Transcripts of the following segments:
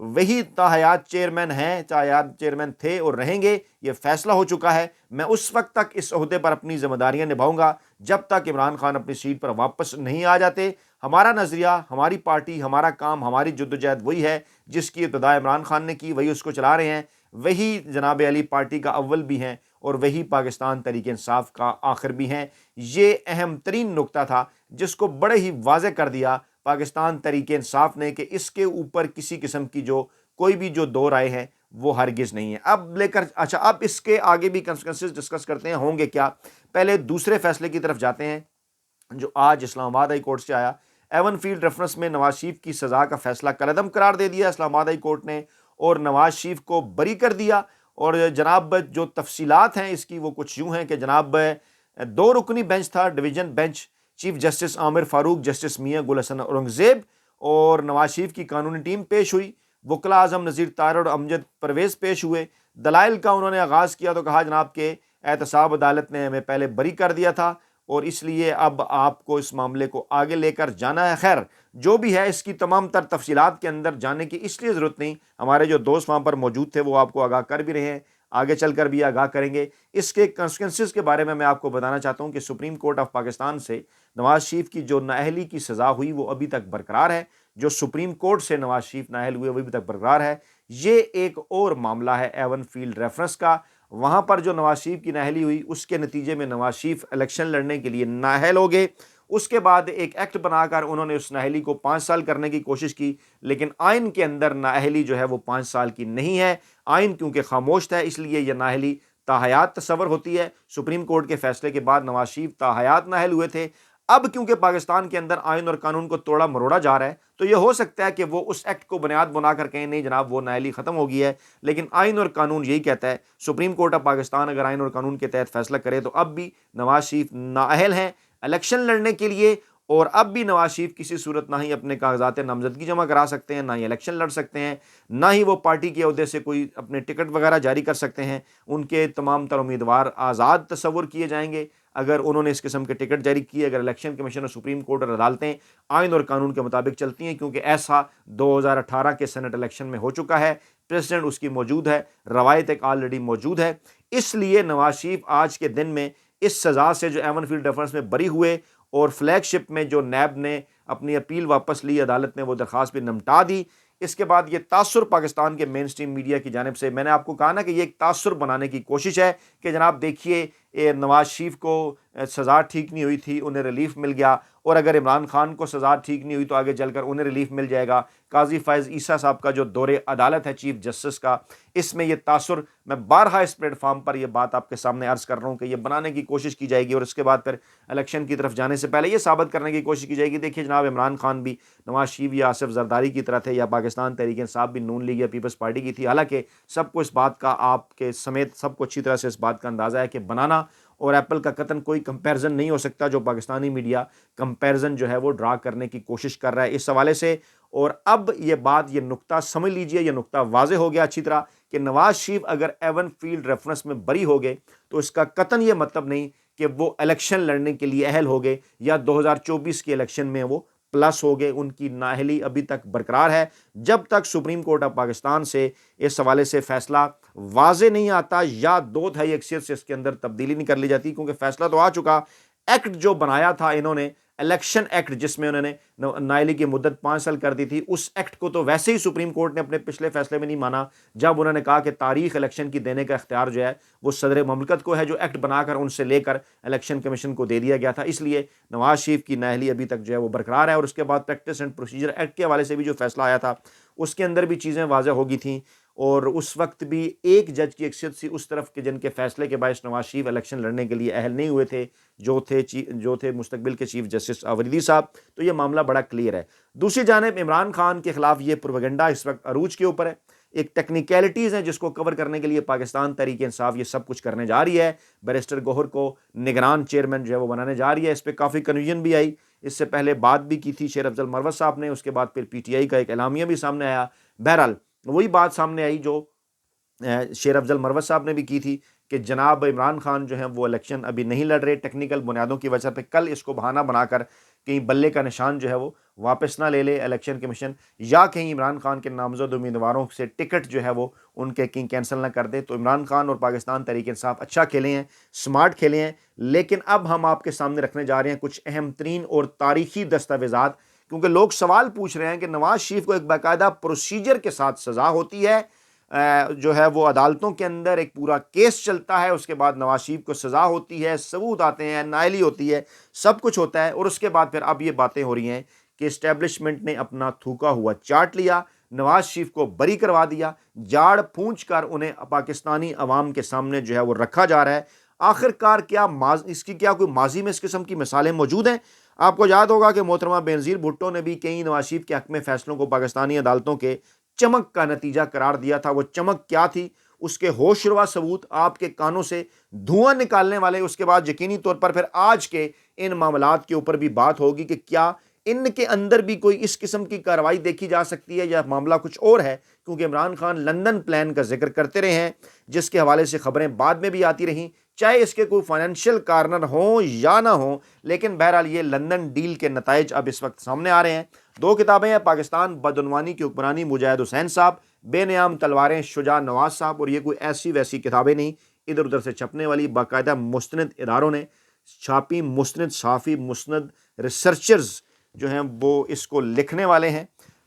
وہی تاحیات چیئرمین ہیں، تاحیات چیئرمین تھے اور رہیں گے، یہ فیصلہ ہو چکا ہے۔ میں اس وقت تک اس عہدے پر اپنی ذمہ داریاں نبھاؤں گا جب تک عمران خان اپنی سیٹ پر واپس نہیں آ جاتے۔ ہمارا نظریہ، ہماری پارٹی، ہمارا کام، ہماری جدوجہد وہی ہے جس کی ابتدا عمران خان نے کی، وہی اس کو چلا رہے ہیں، وہی جناب علی پارٹی کا اول بھی ہیں اور وہی پاکستان تحریک انصاف کا آخر بھی ہیں۔ یہ اہم ترین نقطہ تھا جس کو بڑے ہی واضح کر دیا پاکستان تحریک انصاف نے کہ اس کے اوپر کسی قسم کی جو کوئی بھی جو دو رائے ہیں وہ ہرگز نہیں ہے۔ اب اس کے آگے بھی کنسیکوینسز ڈسکس کرتے ہیں، ہوں گے کیا۔ پہلے دوسرے فیصلے کی طرف جاتے ہیں جو آج اسلام آباد ہائی کورٹ سے آیا۔ ایون فیلڈ ریفرنس میں نواز شریف کی سزا کا فیصلہ کالعدم قرار دے دیا اسلام آباد ہائی کورٹ نے اور نواز شریف کو بری کر دیا۔ اور جناب جو تفصیلات ہیں اس کی وہ کچھ یوں ہیں کہ جناب 2 رکنی بینچ تھا، ڈویژن بینچ، چیف جسٹس عامر فاروق، جسٹس میاں گل حسن اورنگزیب اور نواز شریف کی قانونی ٹیم پیش ہوئی۔ وکلاء اعظم نذیر طاہر اور امجد پرویز پیش ہوئے۔ دلائل کا انہوں نے آغاز کیا تو کہا جناب کہ احتساب عدالت نے ہمیں پہلے بری کر دیا تھا اور اس لیے اب آپ کو اس معاملے کو آگے لے کر جانا ہے۔ خیر جو بھی ہے اس کی تمام تر تفصیلات کے اندر جانے کی اس لیے ضرورت نہیں، ہمارے جو دوست وہاں پر موجود تھے وہ آپ کو آگاہ کر بھی رہے ہیں، آگے چل کر بھی آگاہ کریں گے۔ اس کے کانسیکوینسز کے بارے میں آپ کو بتانا چاہتا ہوں کہ سپریم کورٹ آف پاکستان سے نواز شریف کی جو نااہلی کی سزا ہوئی وہ ابھی تک برقرار ہے۔ جو سپریم کورٹ سے نواز شریف نااہل ہوئے وہ ابھی تک برقرار ہے۔ یہ ایک اور معاملہ ہے ایون فیلڈ ریفرنس کا، وہاں پر جو نواز شریف کی نااہلی ہوئی اس کے نتیجے میں نواز شریف الیکشن لڑنے کے لیے نااہل ہو گئے۔ اس کے بعد ایک ایکٹ بنا کر انہوں نے اس نااہلی کو 5 سال کرنے کی کوشش کی، لیکن آئین کے اندر نااہلی جو ہے وہ 5 سال کی نہیں ہے۔ آئین کیونکہ خاموش ہے اس لیے یہ نااہلی تاحیات تصور ہوتی ہے۔ سپریم کورٹ کے فیصلے کے بعد نواز شریف تاحیات نااہل ہوئے تھے۔ اب کیونکہ پاکستان کے اندر آئین اور قانون کو توڑا مروڑا جا رہا ہے تو یہ ہو سکتا ہے کہ وہ اس ایکٹ کو بنیاد بنا کر کہیں نہیں جناب وہ نااہلی ختم ہو گئی ہے، لیکن آئین اور قانون یہی کہتا ہے، سپریم کورٹ آف پاکستان اگر آئین اور قانون کے تحت فیصلہ کرے تو اب بھی نواز شریف نااہل ہیں الیکشن لڑنے کے لیے، اور اب بھی نواز شریف کسی صورت نہ ہی اپنے کاغذات نامزدگی جمع کرا سکتے ہیں، نہ ہی الیکشن لڑ سکتے ہیں، نہ ہی وہ پارٹی کے عہدے سے کوئی اپنے ٹکٹ وغیرہ جاری کر سکتے ہیں۔ ان کے تمام تر امیدوار آزاد تصور کیے جائیں گے اگر انہوں نے اس قسم کے ٹکٹ جاری کیے، اگر الیکشن کمیشن اور سپریم کورٹ اور عدالتیں آئین اور قانون کے مطابق چلتی ہیں، کیونکہ ایسا 2018 کے سینٹ الیکشن میں ہو چکا ہے، پریزیڈنٹ اس کی موجود ہے، روایت ایک آلریڈی موجود ہے۔ اس لیے نواز شریف آج کے دن میں اس سزا سے جو ایون فیلڈ ریفرنس میں بری ہوئے اور فلیگ شپ میں جو نیب نے اپنی اپیل واپس لی، عدالت نے وہ درخواست بھی نمٹا دی، اس کے بعد یہ تاثر پاکستان کے مین سٹریم میڈیا کی جانب سے، میں نے آپ کو کہا نا کہ یہ ایک تاثر بنانے کی کوشش ہے کہ جناب دیکھیے نواز شریف کو سزا ٹھیک نہیں ہوئی تھی، انہیں ریلیف مل گیا، اور اگر عمران خان کو سزا ٹھیک نہیں ہوئی تو آگے چل کر انہیں ریلیف مل جائے گا۔ قاضی فائز عیسیٰ صاحب کا جو دور عدالت ہے چیف جسٹس کا، اس میں یہ تاثر، میں بارہا اس پلیٹ فارم پر یہ بات آپ کے سامنے عرض کر رہا ہوں کہ یہ بنانے کی کوشش کی جائے گی، اور اس کے بعد پھر الیکشن کی طرف جانے سے پہلے یہ ثابت کرنے کی کوشش کی جائے گی دیکھیے جناب عمران خان بھی نواز شریف یا آصف زرداری کی طرح تھے، یا پاکستان تحریک انصاف بھی نون لیگ یا پیپلز پارٹی کی تھی۔ حالانکہ سب کو اس بات کا، آپ کے سمیت سب کو اچھی طرح سے اس بات کا اندازہ ہے کہ بنانا اور ایپل کا قطن کوئی کمپیرزن نہیں ہو سکتا، جو پاکستانی میڈیا کمپیرزن جو ہے وہ ڈرا کرنے کی کوشش کر رہا ہے اس حوالے سے۔ اور اب یہ بات، یہ نقطہ سمجھ لیجئے، یہ نقطہ واضح ہو گیا اچھی طرح کہ نواز شریف اگر ایون فیلڈ ریفرنس میں بری ہو گئے تو اس کا قطن یہ مطلب نہیں کہ وہ الیکشن لڑنے کے لیے اہل ہو گئے یا 2024 کے الیکشن میں وہ پلس ہو گئے۔ ان کی نااہلی ابھی تک برقرار ہے جب تک سپریم کورٹ آف پاکستان سے اس حوالے سے فیصلہ واضح نہیں آتا یا 2/3 اکثریت سے اس کے اندر تبدیلی نہیں کر لی جاتی، کیونکہ فیصلہ تو آ چکا۔ ایکٹ جو بنایا تھا انہوں نے، الیکشن ایکٹ، جس میں انہوں نے نااہلی کی مدت 5 سال کر دی تھی، اس ایکٹ کو تو ویسے ہی سپریم کورٹ نے اپنے پچھلے فیصلے میں نہیں مانا جب انہوں نے کہا کہ تاریخ الیکشن کی دینے کا اختیار جو ہے وہ صدر مملکت کو ہے، جو ایکٹ بنا کر ان سے لے کر الیکشن کمیشن کو دے دیا گیا تھا۔ اس لیے نواز شریف کی نااہلی ابھی تک جو ہے وہ برقرار ہے، اور اس کے بعد پریکٹس اینڈ پروسیجر ایکٹ کے حوالے سے بھی جو فیصلہ آیا تھا اس کے اندر بھی چیزیں واضح ہو گئی تھیں، اور اس وقت بھی ایک جج کی اکثریت سی اس طرف کے جن کے فیصلے کے باعث نواز شریف الیکشن لڑنے کے لیے اہل نہیں ہوئے تھے، جو تھے مستقبل کے چیف جسٹس آوریدی صاحب۔ تو یہ معاملہ بڑا کلیئر ہے۔ دوسری جانب عمران خان کے خلاف یہ پروپیگنڈا اس وقت عروج کے اوپر ہے، ایک ٹیکنیکلٹیز ہیں جس کو کور کرنے کے لیے پاکستان تحریک انصاف یہ سب کچھ کرنے جا رہی ہے۔ بیرسٹر گوہر کو نگران چیئرمین جو ہے وہ بنانے جا رہی ہے، اس پہ کافی کنفیوژن بھی آئی، اس سے پہلے بات بھی کی تھی شیر افضل مروت صاحب نے، اس کے بعد پھر پی ٹی آئی کا ایک اعلامیہ بھی سامنے آیا۔ بہرحال وہی بات سامنے آئی جو شیر افضل مروت صاحب نے بھی کی تھی کہ جناب عمران خان جو ہیں وہ الیکشن ابھی نہیں لڑ رہے ٹیکنیکل بنیادوں کی وجہ پہ، کل اس کو بہانہ بنا کر کہیں بلے کا نشان جو ہے وہ واپس نہ لے لے الیکشن کمیشن، یا کہیں عمران خان کے نامزد امیدواروں سے ٹکٹ جو ہے وہ ان کے کہیں کینسل نہ کر دے۔ تو عمران خان اور پاکستان تحریک انصاف اچھا کھیلے ہیں، سمارٹ کھیلے ہیں، لیکن اب ہم آپ کے سامنے رکھنے جا رہے ہیں کچھ اہم ترین اور تاریخی دستاویزات، کیونکہ لوگ سوال پوچھ رہے ہیں کہ نواز شریف کو ایک باقاعدہ پروسیجر کے ساتھ سزا ہوتی ہے، جو ہے وہ عدالتوں کے اندر ایک پورا کیس چلتا ہے، اس کے بعد نواز شریف کو سزا ہوتی ہے، ثبوت آتے ہیں، نائلی ہوتی ہے، سب کچھ ہوتا ہے، اور اس کے بعد پھر اب یہ باتیں ہو رہی ہیں کہ اسٹیبلشمنٹ نے اپنا تھوکا ہوا چاٹ لیا، نواز شریف کو بری کروا دیا، جاڑ پھونچ کر انہیں پاکستانی عوام کے سامنے جو ہے وہ رکھا جا رہا ہے۔ آخر کار کیا اس کی کیا کوئی ماضی میں اس قسم کی مثالیں موجود ہیں؟ آپ کو یاد ہوگا کہ محترمہ بینظیر بھٹو نے بھی کئی نواز شریف کے حق میں فیصلوں کو پاکستانی عدالتوں کے چمک کا نتیجہ قرار دیا تھا۔ وہ چمک کیا تھی؟ اس کے ہوش روا ثبوت، آپ کے کانوں سے دھواں نکالنے والے۔ اس کے بعد یقینی طور پر پھر آج کے ان معاملات کے اوپر بھی بات ہوگی کہ کیا ان کے اندر بھی کوئی اس قسم کی کارروائی دیکھی جا سکتی ہے یا معاملہ کچھ اور ہے، کیونکہ عمران خان لندن پلان کا ذکر کرتے رہے ہیں، جس کے حوالے سے خبریں بعد میں بھی آتی رہیں، چاہے اس کے کوئی فائنینشیل کارنر ہوں یا نہ ہوں، لیکن بہرحال یہ لندن ڈیل کے نتائج اب اس وقت سامنے آ رہے ہیں۔ دو کتابیں ہیں، پاکستان بدعنوانی کی حکمرانی مجاہد حسین صاحب، بے نیام تلواریں شجاع نواز صاحب، اور یہ کوئی ایسی ویسی کتابیں نہیں ادھر ادھر سے چھپنے والی، باقاعدہ مستند اداروں نے چھاپی، مستند صحافی، مستند ریسرچرز جو ہیں وہ اس کو لکھنے والے ہیں۔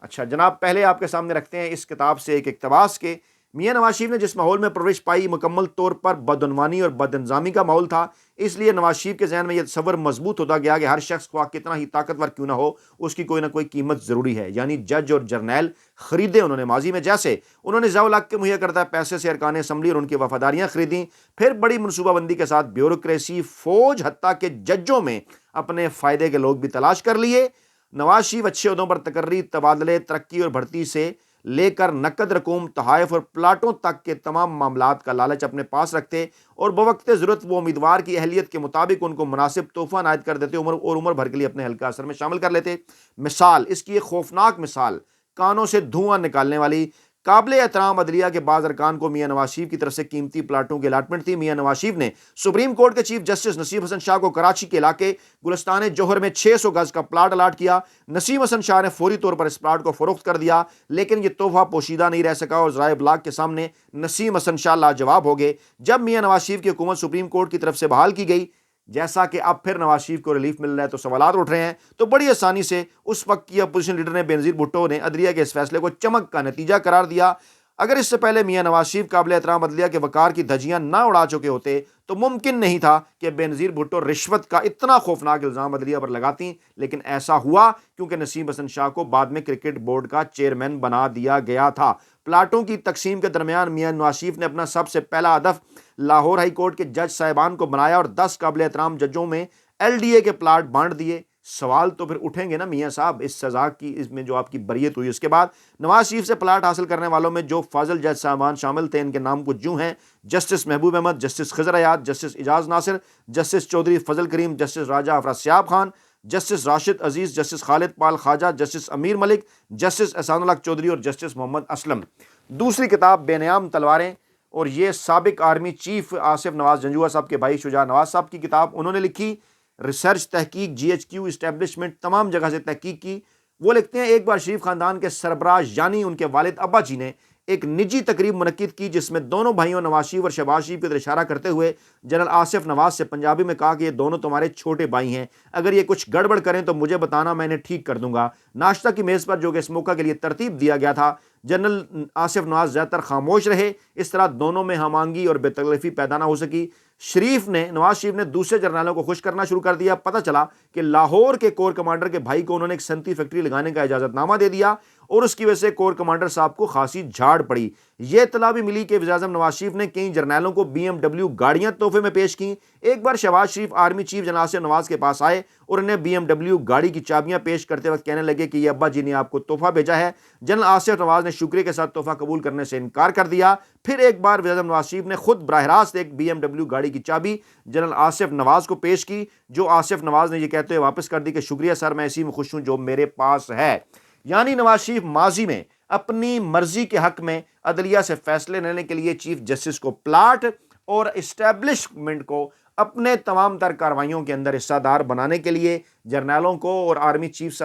اچھا جناب، پہلے آپ کے سامنے رکھتے ہیں اس کتاب سے ایک اقتباس کے۔ میاں نواز شریف نے جس ماحول میں پرورش پائی مکمل طور پر بدعنوانی اور بد انظامی کا ماحول تھا، اس لیے نواز شریف کے ذہن میں یہ تصور مضبوط ہوتا گیا کہ ہر شخص خواہ کتنا ہی طاقتور کیوں نہ ہو، اس کی کوئی نہ کوئی قیمت ضروری ہے۔ یعنی جج اور جرنیل خریدے انہوں نے ماضی میں، جیسے انہوں نے ضیاء الحق کے مہیا کردہ پیسے سے ارکان اسمبلی اور ان کی وفاداریاں خریدیں، پھر بڑی منصوبہ بندی کے ساتھ بیوروکریسی، فوج، حتیٰ کہ ججوں میں اپنے فائدے کے لوگ بھی تلاش کر لیے۔ نواز شریف اچھے عہدوں پر تقرری، تبادلے، ترقی اور بھرتی سے لے کر نقد رقوم، تحائف اور پلاٹوں تک کے تمام معاملات کا لالچ اپنے پاس رکھتے اور بوقت ضرورت وہ امیدوار کی اہلیت کے مطابق ان کو مناسب تحفہ عنایت کر دیتے اور عمر بھر کے لیے اپنے حلقہ اثر میں شامل کر لیتے۔ مثال، اس کی ایک خوفناک مثال، کانوں سے دھواں نکالنے والی، قابل احترام عدلیہ کے بعض ارکان کو میاں نواز شریف کی طرف سے قیمتی پلاٹوں کی الاٹمنٹ تھی۔ میاں نواز شریف نے سپریم کورٹ کے چیف جسٹس نسیم حسن شاہ کو کراچی کے علاقے گلستان جوہر میں 600 گز کا پلاٹ الاٹ کیا۔ نسیم حسن شاہ نے فوری طور پر اس پلاٹ کو فروخت کر دیا، لیکن یہ تحفہ پوشیدہ نہیں رہ سکا اور ذرائع ابلاغ کے سامنے نسیم حسن شاہ لاجواب ہو گئے۔ جب میاں نواز شریف کی حکومت سپریم کورٹ کی طرف سے بحال کی گئی، جیسا کہ اب پھر نواز شریف کو ریلیف مل رہا ہے، تو سوالات اٹھ رہے ہیں، تو بڑی آسانی سے اس وقت کی اپوزیشن لیڈر نے بینظیر بھٹو نے عدلیہ کے اس فیصلے کو چمک کا نتیجہ قرار دیا۔ اگر اس سے پہلے میاں نواز شریف قابل احترام عدلیہ کے وقار کی دھجیاں نہ اڑا چکے ہوتے تو ممکن نہیں تھا کہ بینظیر بھٹو رشوت کا اتنا خوفناک الزام عدلیہ پر لگاتی، لیکن ایسا ہوا کیونکہ نسیم حسن شاہ کو بعد میں کرکٹ بورڈ کا چیئرمین بنا دیا گیا تھا۔ پلاٹوں کی تقسیم کے درمیان میاں نواز شریف نے اپنا سب سے پہلا ہدف لاہور ہائی کورٹ کے جج صاحبان کو بنایا اور 10 قابل احترام ججوں میں LDA کے پلاٹ بانٹ دیے۔ سوال تو پھر اٹھیں گے نا میاں صاحب اس سزا کی، اس میں جو آپ کی بریت ہوئی۔ اس کے بعد نواز شریف سے پلاٹ حاصل کرنے والوں میں جو فاضل جج صاحبان شامل تھے، ان کے نام کچھ یوں ہیں: جسٹس محبوب احمد، جسٹس خضر حیات، جسٹس اعجاز ناصر، جسٹس چودھری فضل کریم، جسٹس راجہ افراسیاب خان، جسٹس راشد عزیز، جسٹس خالد پال خواجہ، جسٹس امیر ملک، جسٹس احسان الحق چودھری اور جسٹس محمد اسلم۔ دوسری کتاب بے نیام تلواریں، اور یہ سابق آرمی چیف آصف نواز جنجوعہ صاحب کے بھائی شجاع نواز صاحب کی کتاب، انہوں نے لکھی۔ ریسرچ، تحقیق، GHQ اسٹیبلشمنٹ، تمام جگہ سے تحقیق کی۔ وہ لکھتے ہیں ایک بار شریف خاندان کے سربراہ یعنی ان کے والد ابا جی نے ایک نجی تقریب منعقد کی، جس میں دونوں بھائیوں نواز شریف اور شہباز شریف کی طرف اشارہ کرتے ہوئے جنرل آصف نواز سے پنجابی میں کہا کہ یہ دونوں تمہارے چھوٹے بھائی ہیں، اگر یہ کچھ گڑبڑ کریں تو مجھے بتانا، میں انہیں ٹھیک کر دوں گا۔ ناشتہ کی میز پر جو کہ اس موقع کے لیے ترتیب دیا گیا تھا، جنرل آصف نواز زیادہ تر خاموش رہے، اس طرح دونوں میں ہم آہنگی اور بے تکلفی پیدا نہ ہو سکی۔ نواز شریف نے دوسرے جرنیلوں کو خوش کرنا شروع کر دیا۔ پتہ چلا کہ لاہور کے کور کمانڈر کے بھائی کو انہوں نے ایک صنعتی فیکٹری لگانے کا اجازت نامہ دے دیا اور اس کی وجہ سے کور کمانڈر صاحب کو خاصی جھاڑ پڑی۔ یہ اطلاع بھی ملی کہ وزیر اعظم نواز شریف نے کئی جرنیلوں کو BMW گاڑیاں تحفے میں پیش کیں۔ ایک بار شہباز شریف آرمی چیف جنرل آصف نواز کے پاس آئے اور انہیں BMW گاڑی کی چابیاں پیش کرتے وقت کہنے لگے کہ یہ ابا جی نے آپ کو تحفہ بھیجا ہے۔ جنرل آصف نواز نے شکریہ کے ساتھ تحفہ قبول کرنے سے انکار کر دیا۔ پھر ایک بار وزیر اعظم نواز شریف نے خود براہ راست ایک BMW گاڑی کی چابی جنرل آصف نواز کو پیش کی، جو آصف نواز نے یہ کہتے ہوئے واپس کر دی کہ شکریہ سر، میں اسی میں خوش ہوں جو میرے پاس ہے۔ یعنی نواز شریف ماضی میں اپنی مرضی کے حق میں عدلیہ سے فیصلے لینے کے لیے چیف جسٹس کو پلاٹ اور اسٹیبلشمنٹ کو اپنے تمام تر کارروائیوں کے اندر حصہ دار بنانے کے لیے جرنیلوں کو اور آرمی چیف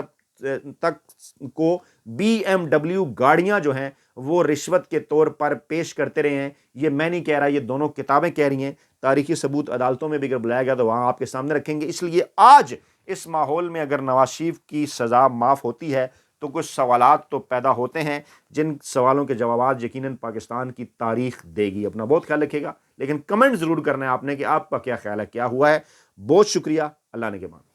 تک کو BMW گاڑیاں جو ہیں وہ رشوت کے طور پر پیش کرتے رہے ہیں. یہ میں نہیں کہہ رہا، یہ دونوں کتابیں کہہ رہی ہیں. تاریخی ثبوت عدالتوں میں بھی اگر بلایا گیا تو وہاں آپ کے سامنے رکھیں گے. اس لیے آج اس ماحول میں اگر نواز شریف کی سزا معاف ہوتی ہے تو کچھ سوالات تو پیدا ہوتے ہیں، جن سوالوں کے جوابات یقیناً پاکستان کی تاریخ دے گی. اپنا بہت خیال رکھے گا، لیکن کمنٹ ضرور کرنا ہے آپ نے کہ آپ کا کیا خیال ہے، کیا ہوا ہے. بہت شکریہ. اللہ نے کے بعد.